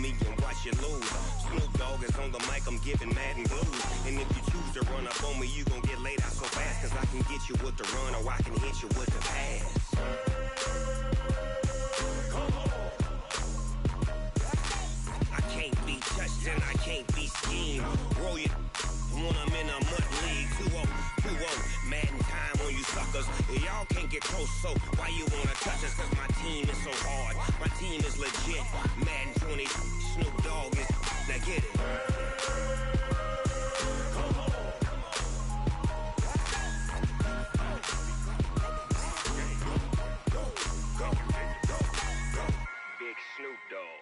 me and watch you lose. Snoop Dogg is on the mic, I'm giving Madden blues. And if you choose to run up on me, you gon' get laid out so fast. Cause I can get you with the run or I can hit you with the pass. I can't be touched and I can't be schemed. Roll you when I'm in a mud league. 2-0, Madden time on you suckers. Y'all can't get close, so why you wanna touch us? Cause my team is so hard, my team is legit. Madden 20, Snoop Dogg is, now get it. Big Snoop Dogg,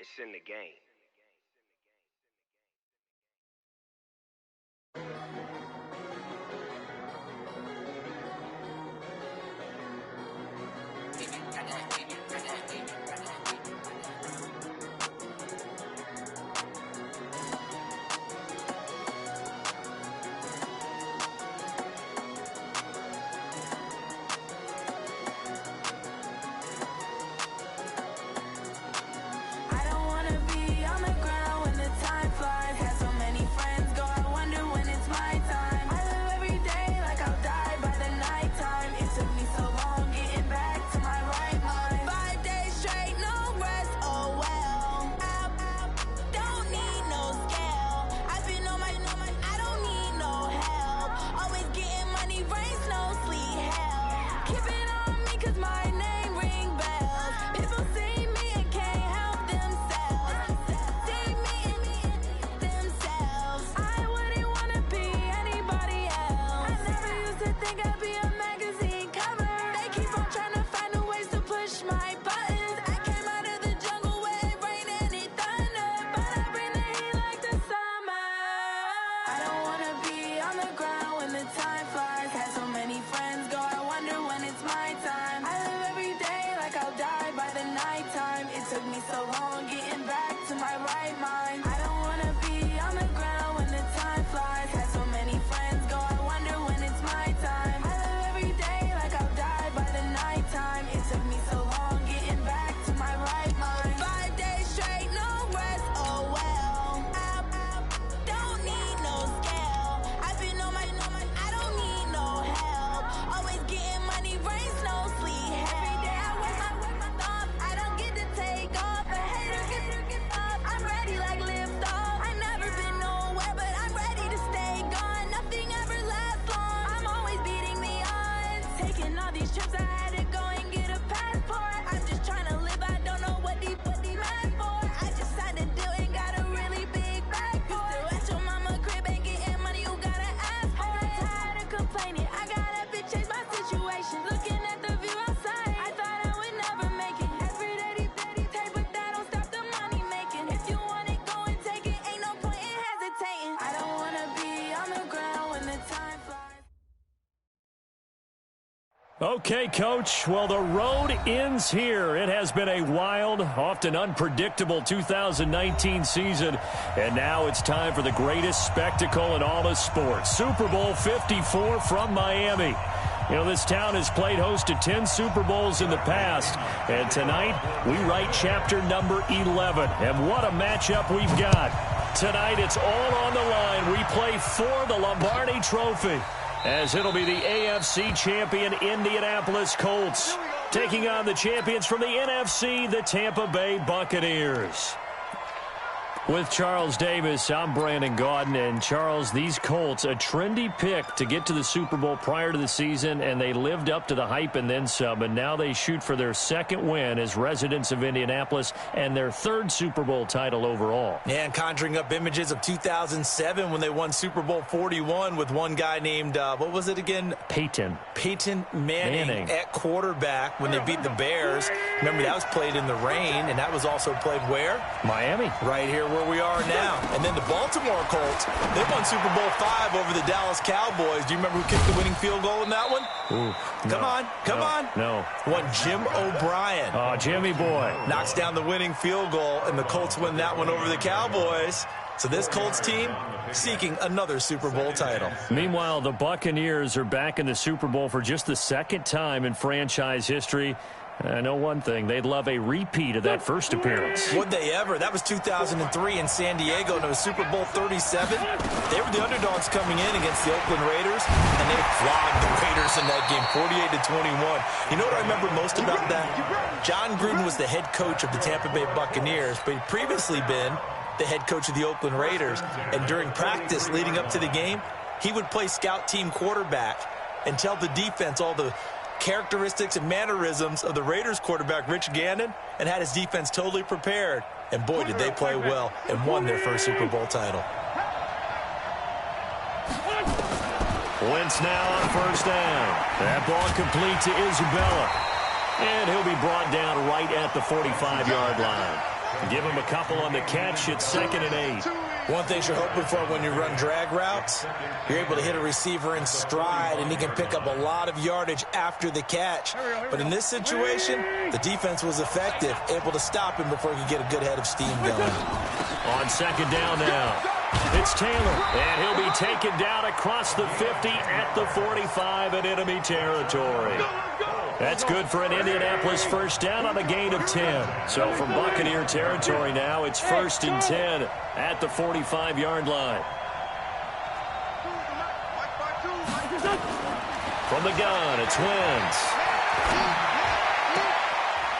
it's in the game. Okay, Coach. Well, the road ends here. It has been a wild, often unpredictable 2019 season. And now it's time for the greatest spectacle in all of sports. Super Bowl 54 from Miami. You know, this town has played host to 10 Super Bowls in the past. And tonight, we write chapter number 11. And what a matchup we've got. Tonight, it's all on the line. We play for the Lombardi Trophy, as it'll be the AFC champion Indianapolis Colts taking on the champions from the NFC, the Tampa Bay Buccaneers. With Charles Davis, I'm Brandon Gaudin. And Charles, these Colts, a trendy pick to get to the Super Bowl prior to the season, and they lived up to the hype and then some, and now they shoot for their second win as residents of Indianapolis and their third Super Bowl title overall. Yeah, and conjuring up images of 2007 when they won Super Bowl 41 with one guy named, what was it again? Peyton Manning at quarterback when they beat the Bears. Remember, that was played in the rain, and that was also played where? Miami. Right here where we are now. And then the Baltimore Colts, they won Super Bowl V over the Dallas Cowboys. Do you remember who kicked the winning field goal in that one? Ooh, Come on. No. One Jim O'Brien. Oh, Jimmy boy. Knocks down the winning field goal, and the Colts win that one over the Cowboys. So this Colts team seeking another Super Bowl title. Meanwhile, the Buccaneers are back in the Super Bowl for just the second time in franchise history. I know one thing. They'd love a repeat of that first appearance. Would they ever? That was 2003 in San Diego, and it was Super Bowl 37. They were the underdogs coming in against the Oakland Raiders, and they flogged the Raiders in that game, 48-21. You know what I remember most about that? John Gruden was the head coach of the Tampa Bay Buccaneers, but he'd previously been the head coach of the Oakland Raiders. And during practice leading up to the game, he would play scout team quarterback and tell the defense all the characteristics and mannerisms of the Raiders quarterback, Rich Gannon, and had his defense totally prepared. And boy, did they play well and won their first Super Bowl title. Wentz now on first down. That ball complete to Isabella. And he'll be brought down right at the 45-yard line. Give him a couple on the catch. It's 2nd and 8. One thing you're hoping for when you run drag routes, you're able to hit a receiver in stride, and he can pick up a lot of yardage after the catch. But in this situation, the defense was effective, able to stop him before he could get a good head of steam going. On 2nd down now, it's Taylor, and he'll be taken down across the 50 at the 45 in enemy territory. That's good for an Indianapolis first down on a gain of 10. So from Buccaneer territory now, it's 1st and 10 at the 45-yard line. From the gun, it's Wentz.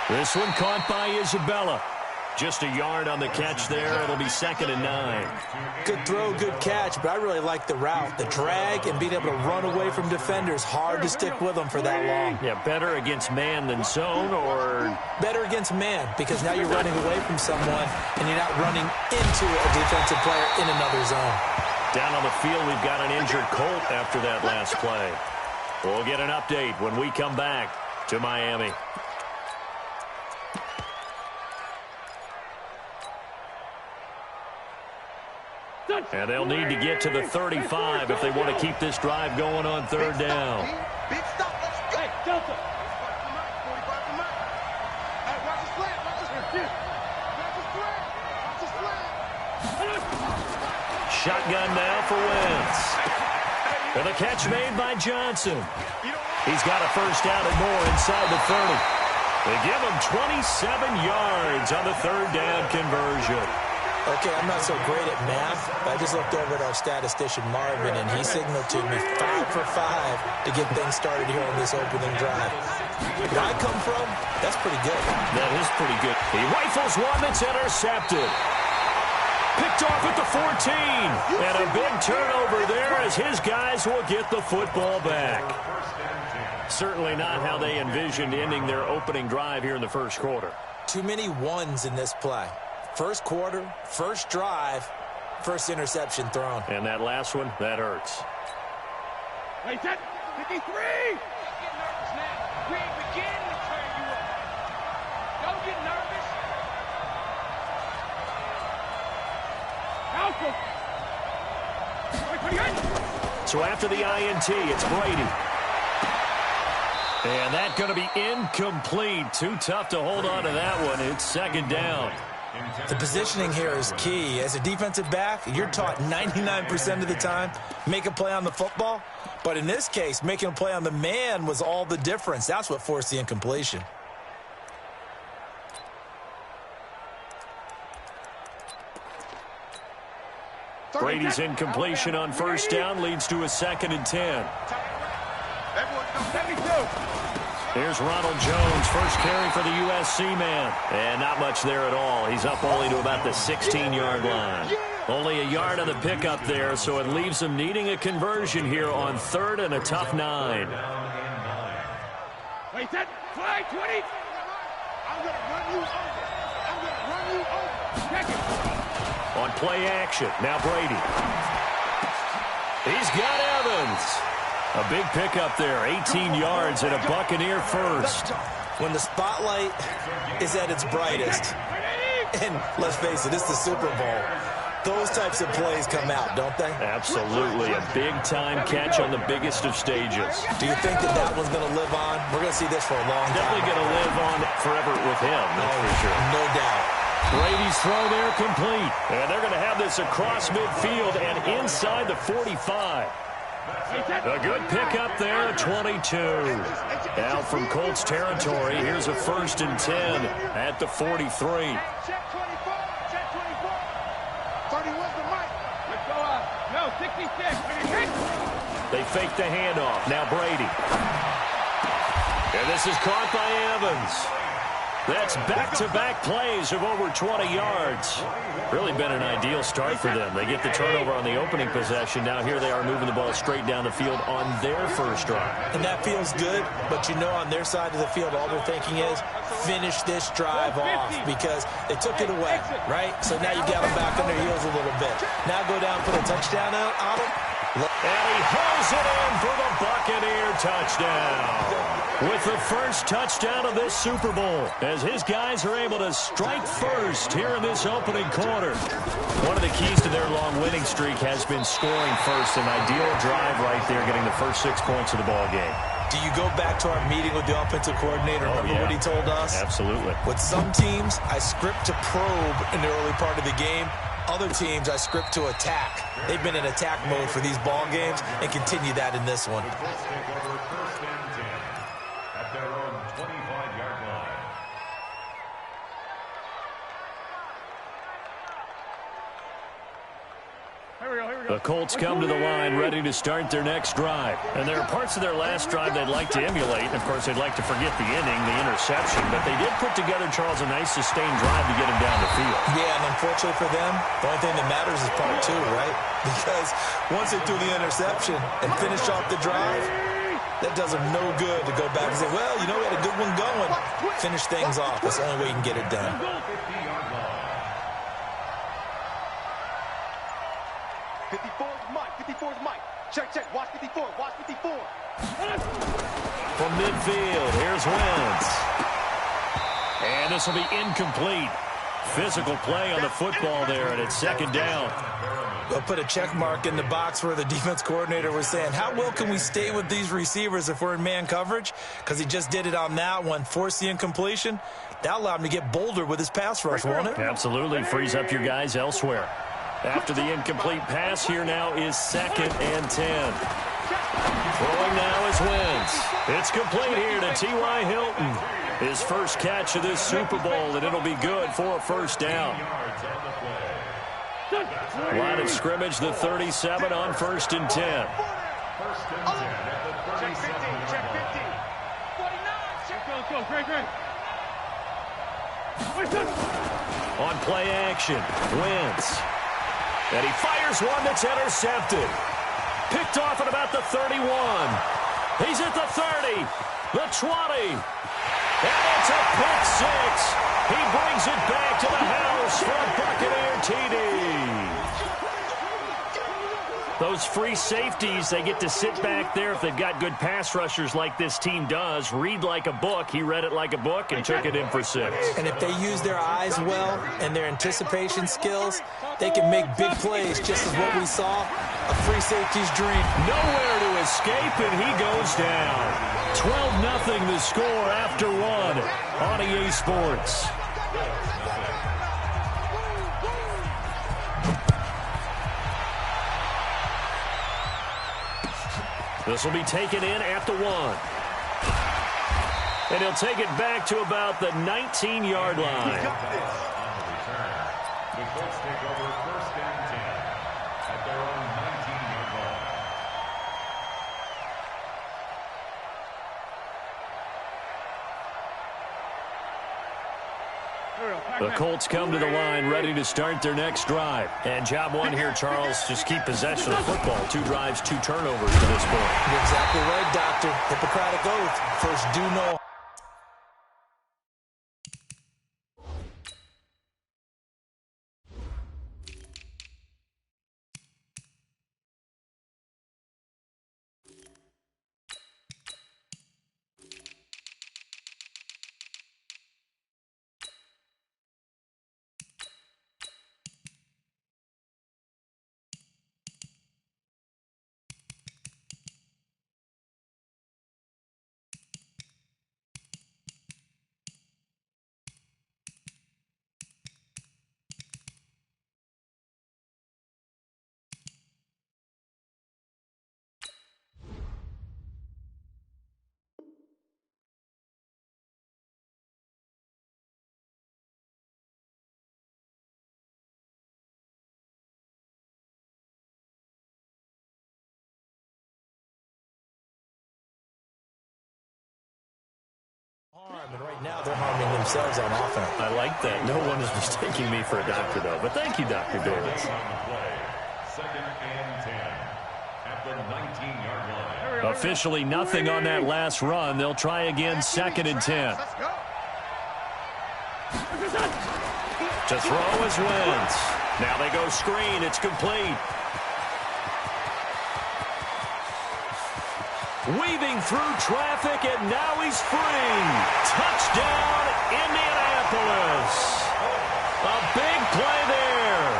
This one caught by Isabella. Just a yard on the catch there. It'll be 2nd and 9. Good throw, good catch, but I really like the route. The drag and being able to run away from defenders. Hard to stick with them for that long. Yeah, better against man than zone, or? Better against man, because now you're running away from someone and you're not running into a defensive player in another zone. Down on the field, we've got an injured Colt after that last play. We'll get an update when we come back to Miami. And they'll need to get to the 35 if they want to keep this drive going on 3rd down. Big stop. Let's go. Hey, Delta. 45 come out. Hey, watch the slant. Watch the slant. Watch the slant. Shotgun now for Wentz. And the catch made by Johnson. He's got a first down and more inside the 30. They give him 27 yards on the 3rd down conversion. Okay, I'm not so great at math, but I just looked over at our statistician, Marvin, and he signaled to me 5 for 5 to get things started here on this opening drive. Where I come from, that's pretty good. That is pretty good. He rifles one that's intercepted. Picked off at the 14. And a big turnover there as his guys will get the football back. Certainly not how they envisioned ending their opening drive here in the first quarter. Too many ones in this play. First quarter, first drive, first interception thrown. And that last one, that hurts. Wait, that 53! Don't get nervous now. We ain't beginning to turn you up. Don't get nervous. Alpha. So after the INT, it's Brady. And that's going to be incomplete. Too tough to hold on to that one. It's 2nd down. The positioning here is key. As a defensive back, you're taught 99% of the time, make a play on the football. But in this case, making a play on the man was all the difference. That's what forced the incompletion. Brady's incompletion on first down leads to a 2nd and 10. Here's Ronald Jones, first carry for the USC man. And not much there at all. He's up only to about the 16-yard line. Only a yard on the pickup there, so it leaves him needing a conversion here on 3rd and a tough 9. Wait, that flag 20. I'm going to run you over. I'm going to run you over. Check it. On play action, now Brady. He's got Evans. A big pickup there, 18 yards and a Buccaneer first. When the spotlight is at its brightest, and let's face it, it's the Super Bowl, those types of plays come out, don't they? Absolutely. A big-time catch on the biggest of stages. Do you think that that one's going to live on? We're going to see this for a long time. Definitely going to live on forever with him, that's for sure. No doubt. Brady's throw there complete. And they're going to have this across midfield and inside the 45. A good pickup there, 22. Out from Colts territory, here's a 1st and 10 at the 43. Check 24. Check 24. 31's the mic. Let's go up. No, 66. They fake the handoff. Now Brady. And this is caught by Evans. That's back-to-back plays of over 20 yards. Really been an ideal start for them. They get the turnover on the opening possession. Now here they are moving the ball straight down the field on their first drive. And that feels good, but you know on their side of the field, all they're thinking is finish this drive off because they took it away, right? So now you got them back on their heels a little bit. Now go down, put a touchdown out on them. And he hauls it in for the Buccaneer touchdown. With the first touchdown of this Super Bowl, as his guys are able to strike first here in this opening quarter. One of the keys to their long winning streak has been scoring first. An ideal drive right there, getting the first 6 points of the ball game. Do you go back to our meeting with the offensive coordinator? Remember what he told us? Absolutely. With some teams, I script to probe in the early part of the game. Other teams, I script to attack. They've been in attack mode for these ball games and continue that in this one. The Colts come to the line ready to start their next drive. And there are parts of their last drive they'd like to emulate. And, of course, they'd like to forget the inning, the interception. But they did put together, Charles, a nice sustained drive to get him down the field. Yeah, and unfortunately for them, the only thing that matters is part 2, right? Because once they threw the interception and finished off the drive, that does them no good to go back and say, well, you know, we had a good one going. Finish things off. That's the only way you can get it done. 54's Mike. Check, check. Watch 54. Watch 54. From midfield, here's Wentz. And this will be incomplete. Physical play on the football there, and it's second down. They'll put a check mark in the box where the defense coordinator was saying, how well can we stay with these receivers if we're in man coverage? Because he just did it on that one, forced the incompletion. That allowed him to get bolder with his pass rush, won't it? Absolutely. Frees up your guys elsewhere. After the incomplete pass, here now is 2nd and 10. Throwing now is Wentz. It's complete here to T.Y. Hilton. His first catch of this Super Bowl, and it'll be good for a first down. Line of scrimmage, the 37 on 1st and 10. Check 50. Check 50. 49. Check. Go. Great. On play action, Wentz. And he fires one that's intercepted. Picked off at about the 31. He's at the 30, the 20. And it's a pick 6. He brings it back to the house for a Buccaneer TD. Those free safeties, they get to sit back there if they've got good pass rushers like this team does. Read like a book. He read it like a book and took it in for 6. And if they use their eyes well and their anticipation skills, they can make big plays, just as what we saw, a free safety's dream. Nowhere to escape, and he goes down. 12-0 the score after 1 on EA Sports. This will be taken in at the 1. And he'll take it back to about the 19-yard line. The Colts take over 1st and 10 at their own 19-yard line. The Colts come to the line ready to start their next drive. And job 1 here, Charles, just keep possession of the football. 2 drives, 2 turnovers to this point. You're exactly right, Doctor. Hippocratic oath. First, do no And right now, they're harming themselves on offense. I like that. No one is mistaking me for a doctor, though. But thank you, Dr. Davis. Second and 10 at the 19-yard line. Officially nothing on that last run. They'll try again, second and 10. To throw is Wentz. Now they go screen. It's complete. Weaving through traffic, and now he's free. Touchdown, Indianapolis. A big play there.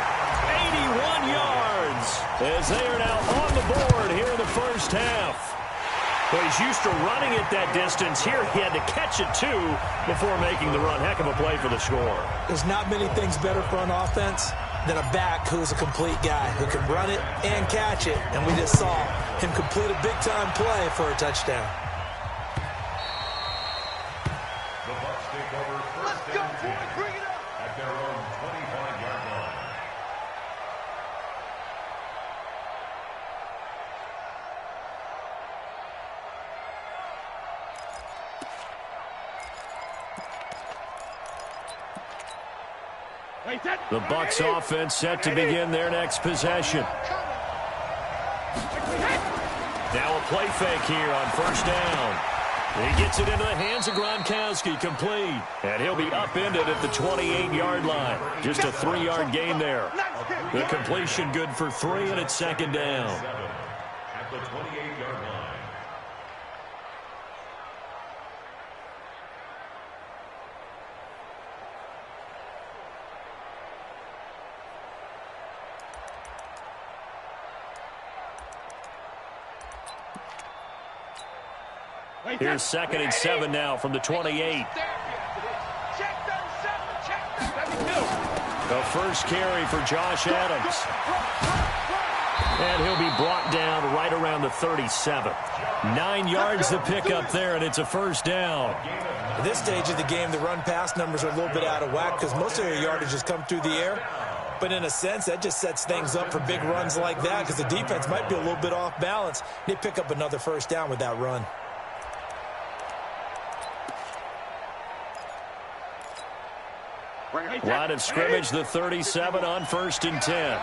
81 yards as they are now on the board here in the first half. Well, he's used to running it that distance. Here he had to catch it, too, before making the run. Heck of a play for the score. There's not many things better for an offense than a back who's a complete guy who can run it and catch it. And we just saw him complete a big-time play for a touchdown. The Bucs take over first and 10 at their own 25-yard line. The Bucs offense set to begin their next possession. Now a play fake here on first down. He gets it into the hands of Gronkowski, complete. And he'll be upended at the 28-yard line. Just a 3-yard gain there. The completion good for 3, and it's second down. At the 28-yard line. Here's second and 7 now from the 28. The first carry for Josh Adams. And he'll be brought down right around the 37. 9 yards to pick up there, and it's a first down. At this stage of the game, the run-pass numbers are a little bit out of whack because most of their yardage has come through the air. But in a sense, that just sets things up for big runs like that because the defense might be a little bit off balance. They pick up another first down with that run. Line of scrimmage, the 37 on first and 10.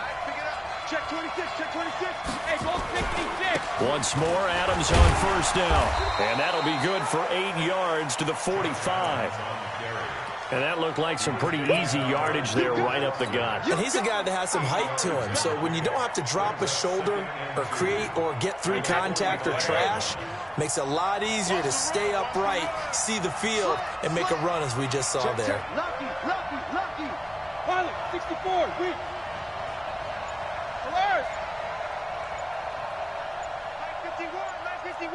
Check 26, check 26. Hey, go 66. Once more, Adams on first down. And that'll be good for 8 yards to the 45. And that looked like some pretty easy yardage there right up the gut. And he's a guy that has some height to him. So when you don't have to drop a shoulder or create or get through contact or trash, makes it a lot easier to stay upright, see the field, and make a run as we just saw there. Lucky. Pilot, 64, weak. Alert. 951.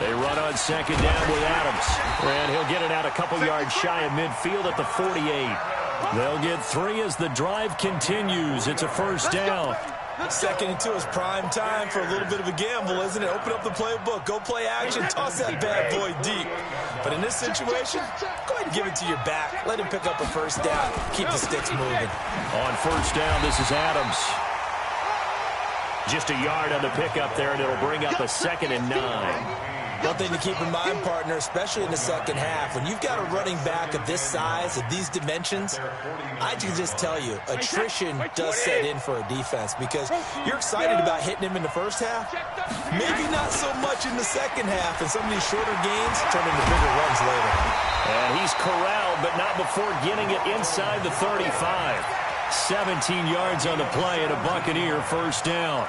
They run on second down with Adams. And he'll get it out a couple yards shy of midfield at the 48. They'll get 3 as the drive continues. It's a first down. Second and 2 is prime time for a little bit of a gamble, isn't it? Open up the playbook, go play action, toss that bad boy deep. But in this situation, go ahead and give it to your back. Let him pick up a first down. Keep the sticks moving. On first down, this is Adams. Just a yard on the pickup there, and it'll bring up a second and 9. One thing to keep in mind, partner, especially in the second half, when you've got a running back of this size, of these dimensions, I can just tell you, attrition does set in for a defense because you're excited about hitting him in the first half, maybe not so much in the second half, and some of these shorter gains turn into bigger runs later. And he's corralled, but not before getting it inside the 35. 17 yards on the play and a Buccaneer first down.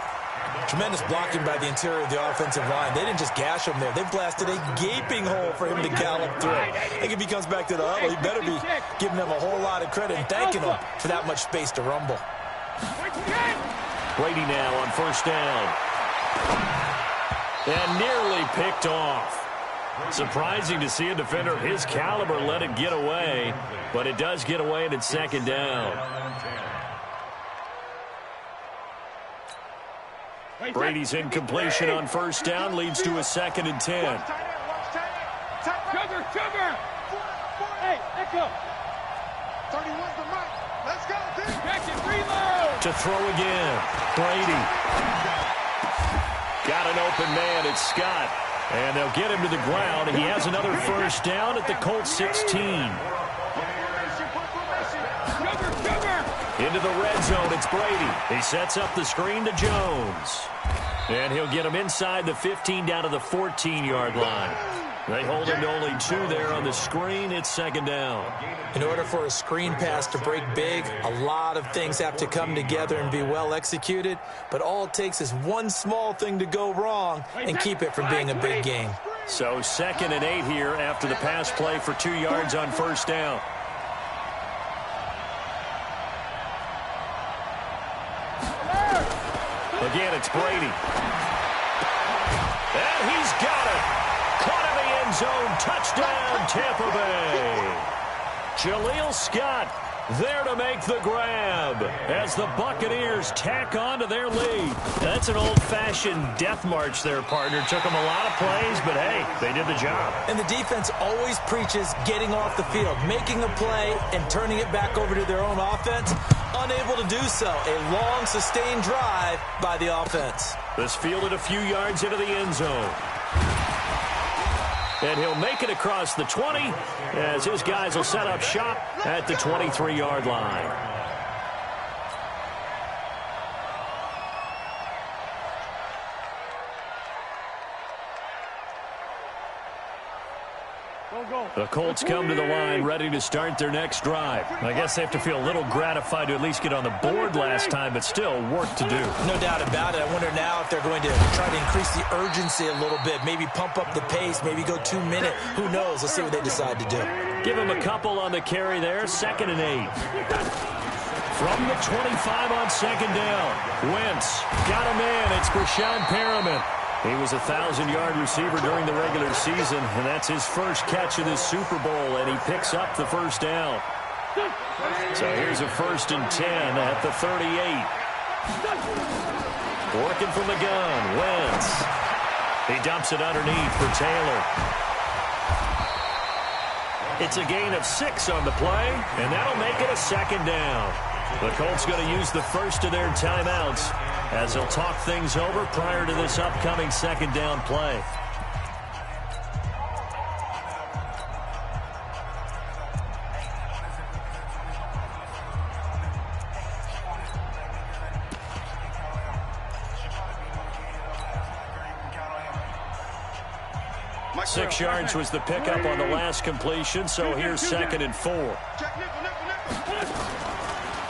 Tremendous blocking by the interior of the offensive line. They didn't just gash him there. They blasted a gaping hole for him to gallop through. I think if he comes back to the huddle, he better be giving them a whole lot of credit and thanking them for that much space to rumble. Brady now on first down. And nearly picked off. Surprising to see a defender of his caliber let it get away, but it does get away and it's second down. Brady's incompletion on first down leads to a second and 10. Sugar! Hey, Echo! 31's the mark. Let's go, dude! Catch it, reload! To throw again. Brady. Got an open man. It's Scott. And they'll get him to the ground. He has another first down at the Colts 16. Into the red zone, it's Brady. He sets up the screen to Jones. And he'll get him inside the 15 down to the 14-yard line. They hold him to only 2 there on the screen. It's second down. In order for a screen pass to break big, a lot of things have to come together and be well executed. But all it takes is one small thing to go wrong and keep it from being a big game. So 2nd and 8 here after the pass play for 2 yards on first down. Again, it's Brady. And he's got it. Caught in the end zone. Touchdown, Tampa Bay. Jaleel Scott there to make the grab as the Buccaneers tack on to their lead. That's an old-fashioned death march there, partner. Took them a lot of plays, but hey, they did the job. And the defense always preaches getting off the field, making a play and turning it back over to their own offense. Unable to do so. A long, sustained drive by the offense. This fielded a few yards into the end zone. And he'll make it across the 20 as his guys will set up shop at the 23-yard line. The Colts come to the line ready to start their next drive. I guess they have to feel a little gratified to at least get on the board last time, but still work to do. No doubt about it. I wonder now if they're going to try to increase the urgency a little bit, maybe pump up the pace, maybe go 2 minute. Who knows? Let's see what they decide to do. Give him a couple on the carry there. 2nd and 8. From the 25 on second down. Wentz got a man. It's Breshad Perriman. He was a 1,000-yard receiver during the regular season, and that's his first catch of this Super Bowl, and he picks up the first down. So here's a 1st and 10 at the 38. Working from the gun, Wentz. He dumps it underneath for Taylor. It's a gain of 6 on the play, and that'll make it a 2nd down. The Colts going to use the first of their timeouts as they'll talk things over prior to this upcoming 2nd down play. Six yards was the pickup on the last completion, so here's 2nd and 4.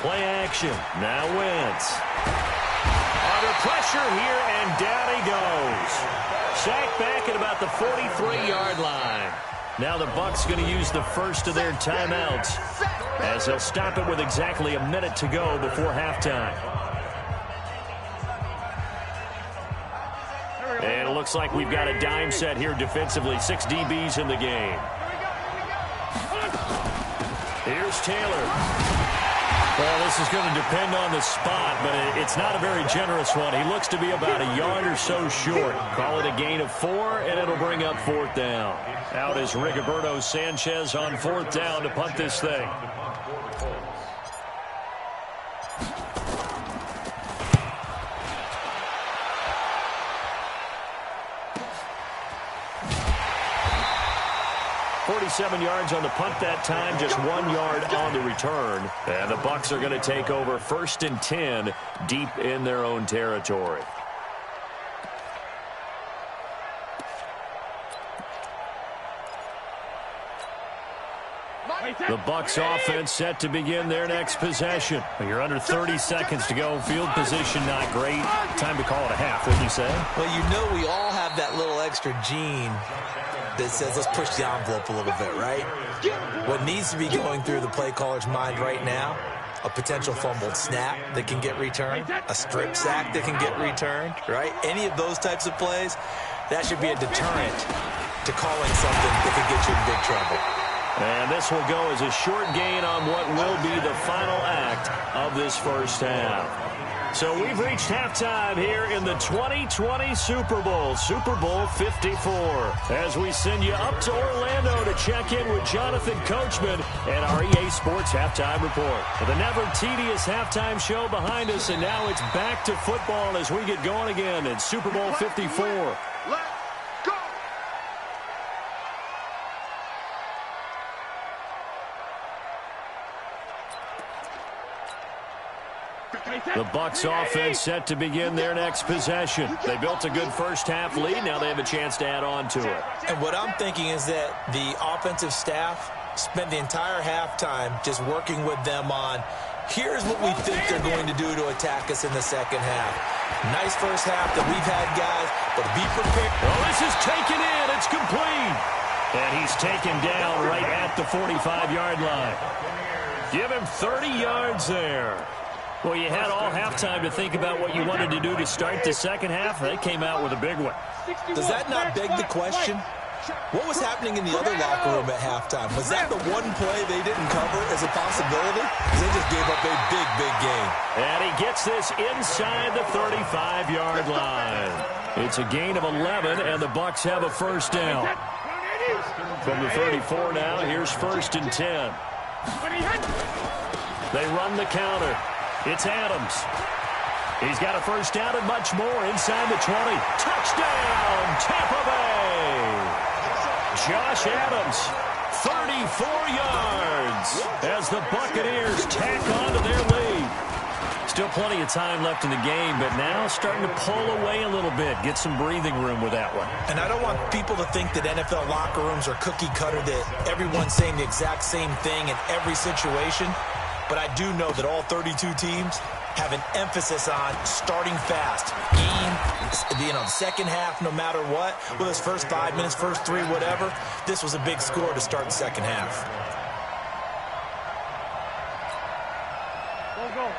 Play action. Now Wentz. Under pressure here, and down he goes. Sacked back at about the 43-yard line. Now the Bucs going to use the first of their timeouts as they'll stop it with exactly a minute to go before halftime. And it looks like we've got a dime set here defensively. 6 DBs in the game. Here's Taylor. Well, this is going to depend on the spot, but it's not a very generous one. He looks to be about a yard or so short. Call it a gain of 4, and it'll bring up 4th down. Out is Rigoberto Sanchez on 4th down to punt this thing. .47 yards on the punt that time, just 1 yard on the return. And the Bucs are going to take over 1st and 10 deep in their own territory. The Bucs offense set to begin their next possession. You're under 30 seconds to go. Field position not great. Time to call it a half, wouldn't you say? Well, you know we all have that little extra gene that says let's push the envelope a little bit, right? What needs to be going through the play caller's mind right now, a potential fumbled snap that can get returned, a strip sack that can get returned, right? Any of those types of plays, that should be a deterrent to calling something that could get you in big trouble. And this will go as a short gain on what will be the final act of this first half. So we've reached halftime here in the 2020 Super Bowl, Super Bowl 54. As we send you up to Orlando to check in with Jonathan Coachman and our EA Sports Halftime Report. With a never tedious halftime show behind us, and now it's back to football as we get going again in Super Bowl 54. Let's go! The Bucs offense set to begin their next possession. They built a good first-half lead. Now they have a chance to add on to it. And what I'm thinking is that the offensive staff spent the entire halftime just working with them on, here's what we think they're going to do to attack us in the second half. Nice first half that we've had, guys, but be prepared. Oh, this is taken in. It's complete. And he's taken down right at the 45-yard line. Give him 30 yards there. Well, you had all halftime to think about what you wanted to do to start the second half. They came out with a big one. Does that not beg the question? What was happening in the other locker room at halftime? Was that the one play they didn't cover as a possibility? They just gave up a big, big game. And he gets this inside the 35-yard line. It's a gain of 11, and the Bucs have a first down. From the 34 now, here's 1st and 10. They run the counter. It's Adams. He's got a first down and much more inside the 20. Touchdown, Tampa Bay! Josh Adams, 34 yards as the Buccaneers tack on to their lead. Still plenty of time left in the game, but now starting to pull away a little bit. Get some breathing room with that one. And I don't want people to think that NFL locker rooms are cookie cutter, that everyone's saying the exact same thing in every situation. But I do know that all 32 teams have an emphasis on starting fast. The second half, no matter what, whether it's first 5 minutes, first 3, whatever, this was a big score to start the second half.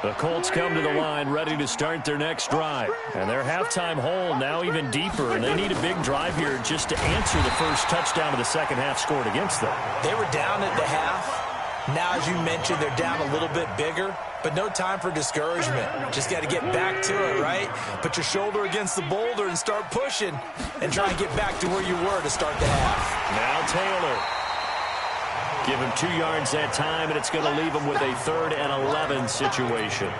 The Colts come to the line ready to start their next drive. And their halftime hole now even deeper, and they need a big drive here just to answer the first touchdown of the second half scored against them. They were down at the half. Now, as you mentioned, they're down a little bit bigger, but no time for discouragement. Just got to get back to it, right? Put your shoulder against the boulder and start pushing and try and get back to where you were to start the half. Now Taylor. Give him 2 yards that time, and it's going to leave him with a 3rd and 11 situation.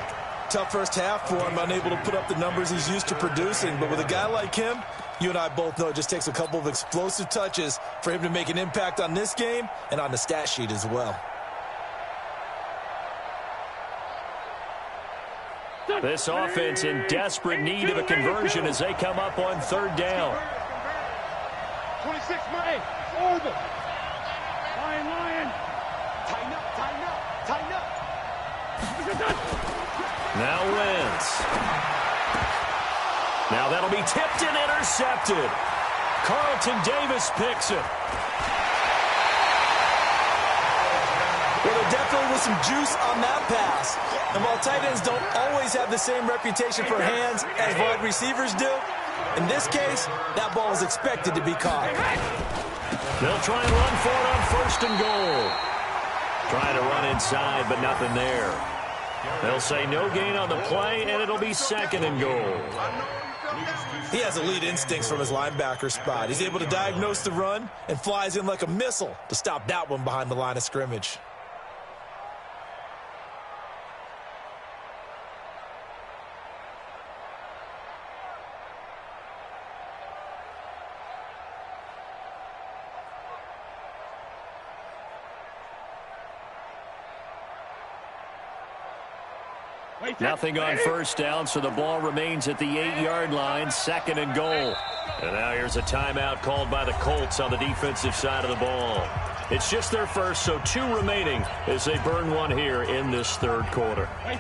Tough first half for him, unable to put up the numbers he's used to producing, but with a guy like him, you and I both know it just takes a couple of explosive touches for him to make an impact on this game and on the stat sheet as well. This offense in desperate need of a conversion as they come up on 3rd down. 26, Mike. Over. Lion. Tighten up. Now Wentz. Now that'll be tipped and intercepted. Carlton Davis picks it. Well, there definitely was some juice on that pass. And while tight ends don't always have the same reputation for hands as wide receivers do, in this case, that ball is expected to be caught. They'll try and run for it on 1st and goal. Trying to run inside, but nothing there. They'll say no gain on the play, and it'll be 2nd and goal. He has elite instincts from his linebacker spot. He's able to diagnose the run and flies in like a missile to stop that one behind the line of scrimmage. Nothing on 1st down, so the ball remains at the 8-yard line, 2nd and goal. And now here's a timeout called by the Colts on the defensive side of the ball. It's just their first, so 2 remaining as they burn one here in this 3rd quarter. And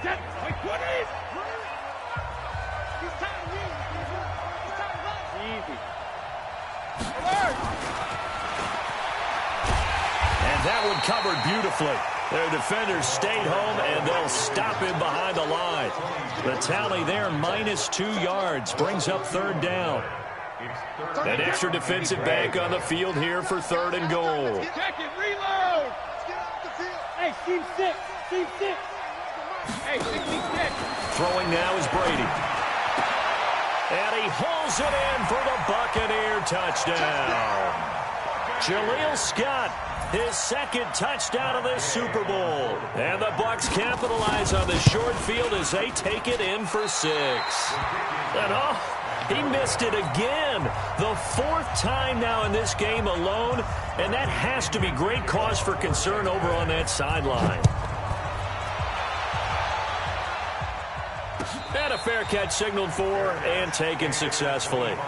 that one covered beautifully. Their defenders stayed home, and they'll stop him behind the line. The tally there, -2 yards, brings up 3rd down. An extra defensive back on the field here for 3rd and goal. Check it, reload. Hey, team 6. Hey, 66. Throwing now is Brady. And he hauls it in for the Buccaneer touchdown. Jaleel Scott, his 2nd touchdown of this Super Bowl. And the Bucs capitalize on the short field as they take it in for 6. And he missed it again. The 4th time now in this game alone. And that has to be great cause for concern over on that sideline. fair catch signaled for and taken successfully. The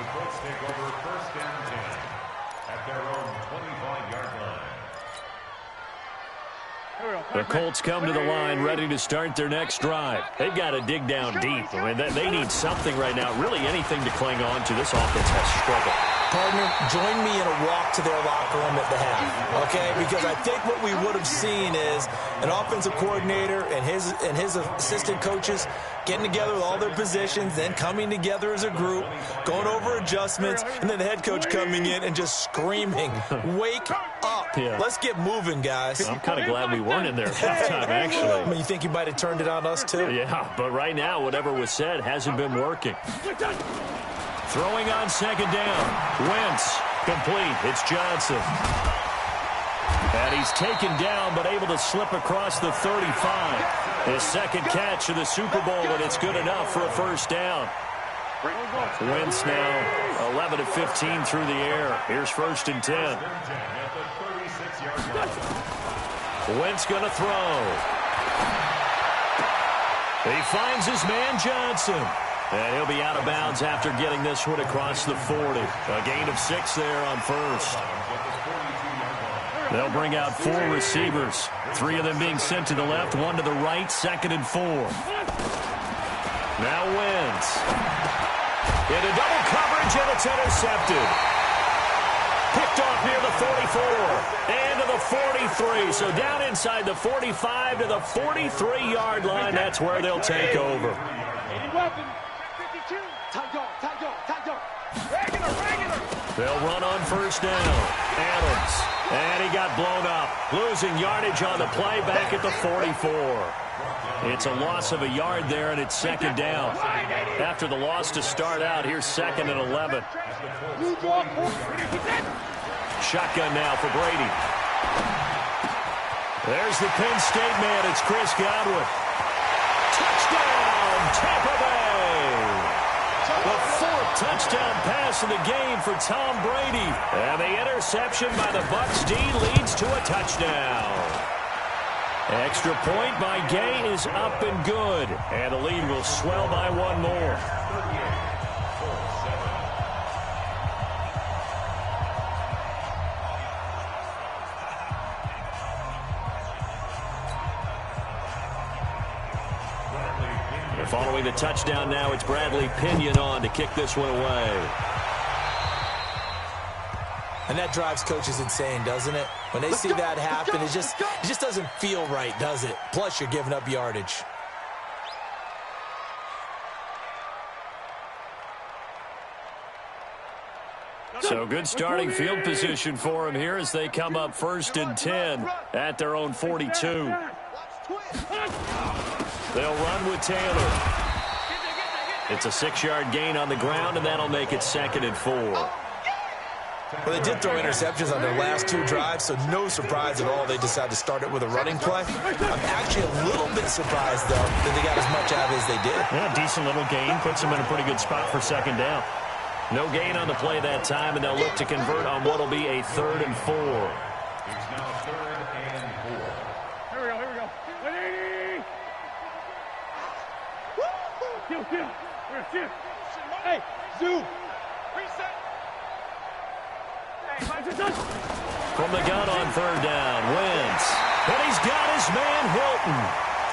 Colts take over first and 10 at their own 25-yard line. The Colts come to the line ready to start their next drive. They've got to dig down deep. I mean, they need something right now, really anything to cling on to. This offense has struggled. Partner, join me in a walk to their locker room at the half, okay? Because I think what we would have seen is an offensive coordinator and his assistant coaches getting together with all their positions, then coming together as a group, going over adjustments, and then the head coach coming in and just screaming, "Wake up. Yeah. Let's get moving, guys." I'm kind of glad we weren't in there at halftime, actually. I mean, you think he might have turned it on us, too? Yeah, but right now, whatever was said hasn't been working. Throwing on second down. Wentz, complete. It's Johnson. And he's taken down, but able to slip across the 35. His second catch of the Super Bowl, and it's good enough for a first down. Wentz now 11 of 15 through the air. Here's first and 10. Wentz going to throw. He finds his man Johnson. And he'll be out of bounds after getting this one across the 40. A gain of 6 there on first. They'll bring out 4 receivers. 3 of them being sent to the left, 1 to the right, 2nd and 4. Now Wentz. Into double coverage, and it's intercepted. Picked off near the 44 and to the 43. So down inside the 45 to the 43-yard line. That's where they'll take over. They'll run on first down. Adams. And he got blown up. Losing yardage on the play back at the 44. It's a loss of a yard there, and it's second down. After the loss to start out, here's 2nd and 11. Shotgun now for Brady. There's the Penn State man. It's Chris Godwin. Touchdown, Tampa Bay. The 4th touchdown pass of the game for Tom Brady. And the interception by the Bucs D leads to a touchdown. Extra point by Gay is up and good. And the lead will swell by 1 more. Following the touchdown now, it's Bradley Pinion on to kick this one away. And that drives coaches insane, doesn't it? When they see that happen, it just doesn't feel right, does it? Plus, you're giving up yardage. So good starting field position for them here as they come up first and 10 at their own 42. They'll run with Taylor. It's a 6-yard gain on the ground, and that'll make it 2nd and 4. Well, they did throw interceptions on their last 2 drives, so no surprise at all they decided to start it with a running play. I'm actually a little bit surprised, though, that they got as much out of it as they did. Yeah, decent little gain. Puts them in a pretty good spot for second down. No gain on the play that time, and they'll look to convert on what will be a 3rd and 4. It's now 3rd and 4. Here we go. 180. Still. Hey, zoom. Reset. From the gun on 3rd down, Wentz. And he's got his man Hilton.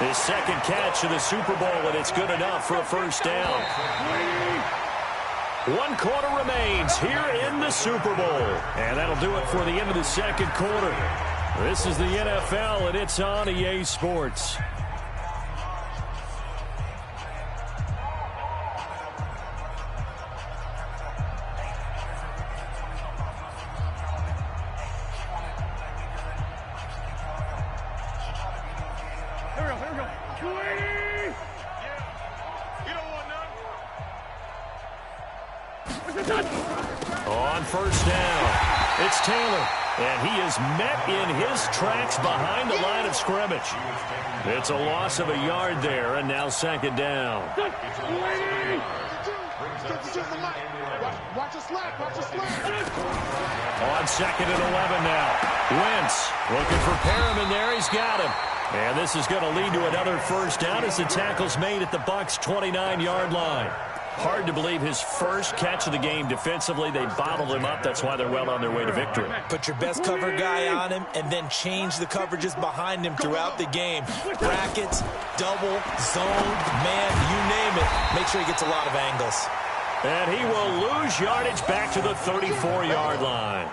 His 2nd catch of the Super Bowl, and it's good enough for a first down. 1 quarter remains here in the Super Bowl. And that'll do it for the end of the 2nd quarter. This is the NFL, and it's on EA Sports. On first down, it's Taylor, and he is met in his tracks behind the line of scrimmage. It's a loss of a yard there, and now 2nd down. On 2nd and 11 now. Wentz looking for Perriman there. He's got him. And this is going to lead to another first down as the tackle's made at the Bucs' 29-yard line. Hard to believe his first catch of the game defensively. They bottled him up. That's why they're well on their way to victory. Put your best cover guy on him and then change the coverages behind him throughout the game. Brackets, double, zone, man, you name it. Make sure he gets a lot of angles. And he will lose yardage back to the 34-yard line.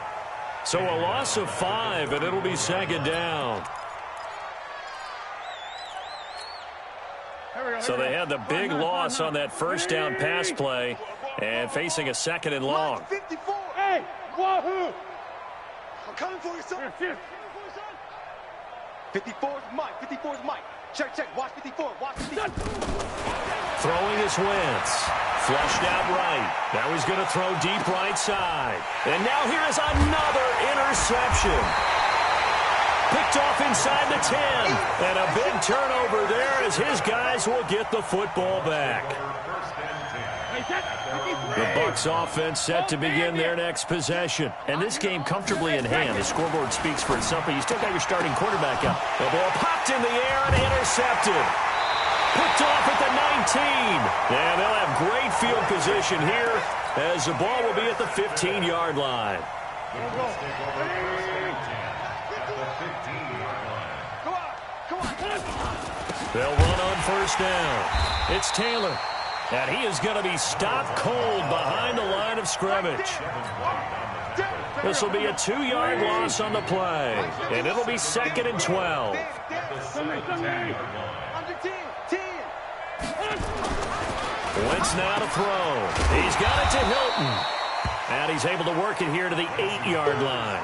So a loss of 5, and it'll be second down. So they had the big loss on that first down pass play and facing a second and long. 54. Hey, wahoo! I'm coming for you, son. 54 is Mike. 54 is Mike. Check. Watch 54. Watch 54. Throwing is Wentz. Flushed out right. Now he's going to throw deep right side. And now here is another interception. Picked off inside the 10. And a big turnover there as his guys will get the football back. The Bucs offense set to begin their next possession. And this game comfortably in hand. The scoreboard speaks for itself, but you still got your starting quarterback up. The ball popped in the air and intercepted. Picked off at the 19. And they'll have great field position here as the ball will be at the 15-yard line. They'll run on first down. It's Taylor. And he is going to be stopped cold behind the line of scrimmage. This will be a 2-yard loss on the play. And it'll be second and 12. Wentz now to throw. He's got it to Hilton. And he's able to work it here to the 8-yard line.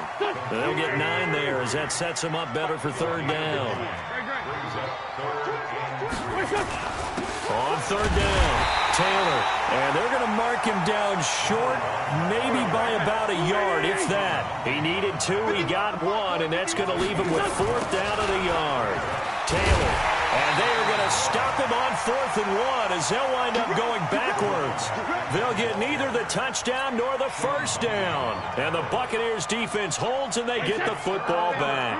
They'll get 9 there as that sets him up better for third down. On third down, Taylor. And they're going to mark him down short, maybe by about a yard, if that. He needed 2, he got 1, and that's going to leave him with fourth down at a yard. Taylor. And they are going to stop him on 4th and 1 as they'll wind up going backwards. They'll get neither the touchdown nor the first down. And the Buccaneers defense holds and they get the football back.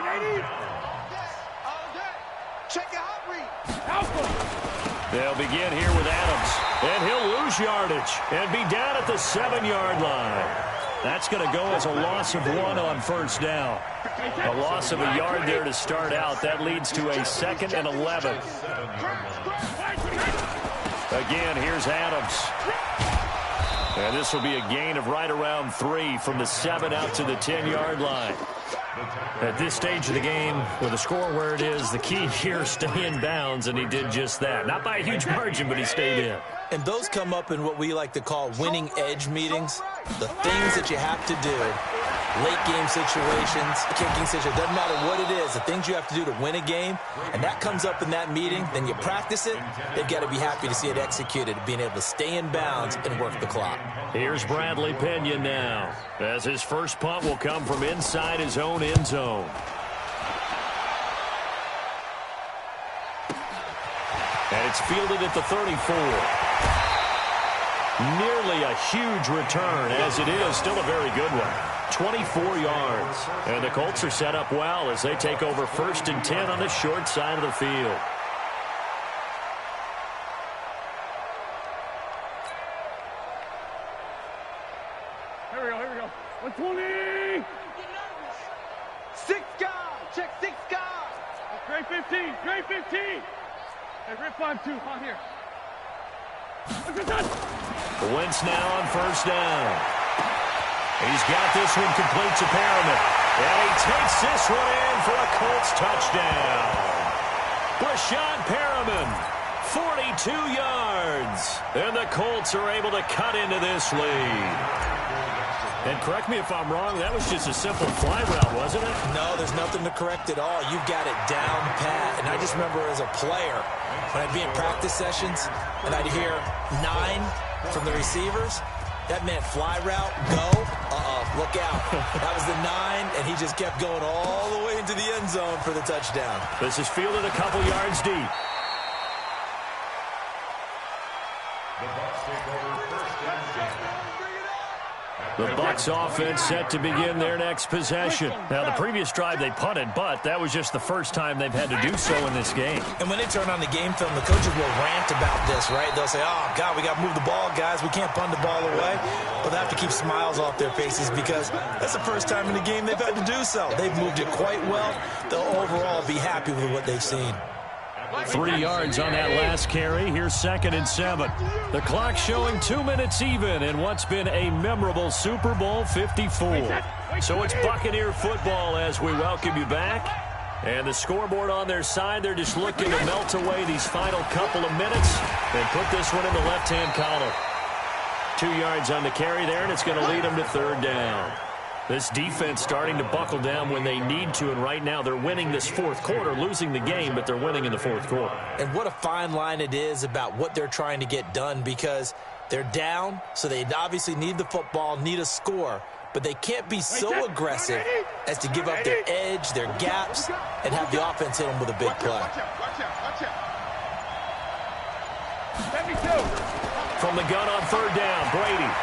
They'll begin here with Adams. And he'll lose yardage and be down at the 7-yard line. That's going to go as a loss of 1 on first down. A loss of a yard there to start out. That leads to a 2nd and 11. Again, here's Adams. And this will be a gain of right around 3 from the 7 out to the 10-yard line. At this stage of the game, with the score where it is, the key here is stay in bounds, and he did just that. Not by a huge margin, but he stayed in. And those come up in what we like to call winning edge meetings. The things that you have to do, late game situations, kicking situations, doesn't matter what it is, the things you have to do to win a game, and that comes up in that meeting, then you practice it, they've got to be happy to see it executed, being able to stay in bounds and work the clock. Here's Bradley Pinion now, as his first punt will come from inside his own end zone. And it's fielded at the 34. Nearly a huge return, as it is still a very good one. 24 yards. And the Colts are set up well as they take over 1st and 10 on the short side of the field. Here we go. 120. 6 guys. Check 6 guys. Grade 15. Hey, grade 5-2. On here. Wentz now on first down. He's got this one complete to Perriman. And he takes this one in for a Colts touchdown. Breshad Perriman, 42 yards. And the Colts are able to cut into this lead. And correct me if I'm wrong, that was just a simple fly route, wasn't it? No, there's nothing to correct at all. You've got it down pat. And I just remember as a player, when I'd be in practice sessions, and I'd hear 9 from the receivers, that meant fly route, go, look out. That was the 9, and he just kept going all the way into the end zone for the touchdown. This is fielded a couple yards deep. The Bucs offense set to begin their next possession. Now, the previous drive they punted, but that was just the first time they've had to do so in this game. And when they turn on the game film, the coaches will rant about this, right? They'll say, oh, God, we got to move the ball, guys. We can't punt the ball away. But they have to keep smiles off their faces because that's the first time in the game they've had to do so. They've moved it quite well. They'll overall be happy with what they've seen. 3 yards on that last carry. Here's 2nd and 7. The clock showing 2 minutes even in what's been a memorable Super Bowl 54. So it's Buccaneer football as we welcome you back. And the scoreboard on their side, they're just looking to melt away these final couple of minutes and put this one in the left-hand column. 2 yards on the carry there, and it's going to lead them to 3rd down. This defense starting to buckle down when they need to, and right now they're winning this 4th quarter, losing the game, but they're winning in the 4th quarter. And what a fine line it is about what they're trying to get done because they're down, so they obviously need the football, need a score, but they can't be so aggressive as to give up their edge, their gaps, and have the offense hit them with a big play. From the gun on 3rd down, Brady.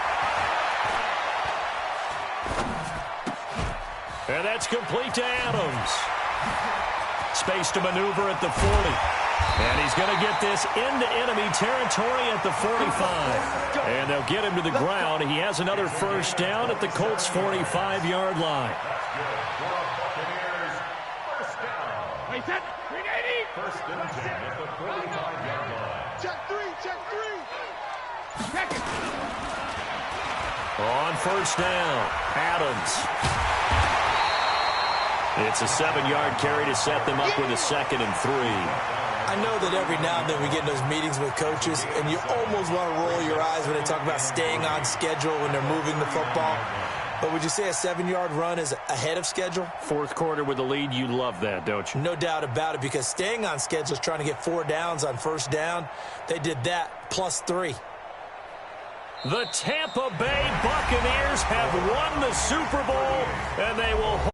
And that's complete to Adams. Space to maneuver at the 40. And he's going to get this into enemy territory at the 45. And they'll get him to the ground. He has another 1st down at the Colts' 45-yard line. Wait, set. 380. 1st and 10 at the 45-yard line. Check 3, check 3. Check it. On 1st down, Adams. It's a 7-yard carry to set them up with a 2nd and 3. I know that every now and then we get in those meetings with coaches, and you almost want to roll your eyes when they talk about staying on schedule when they're moving the football. But would you say a 7-yard run is ahead of schedule? 4th quarter with the lead, you love that, don't you? No doubt about it, because staying on schedule is trying to get 4 downs on 1st down. They did that, plus 3. The Tampa Bay Buccaneers have won the Super Bowl, and they will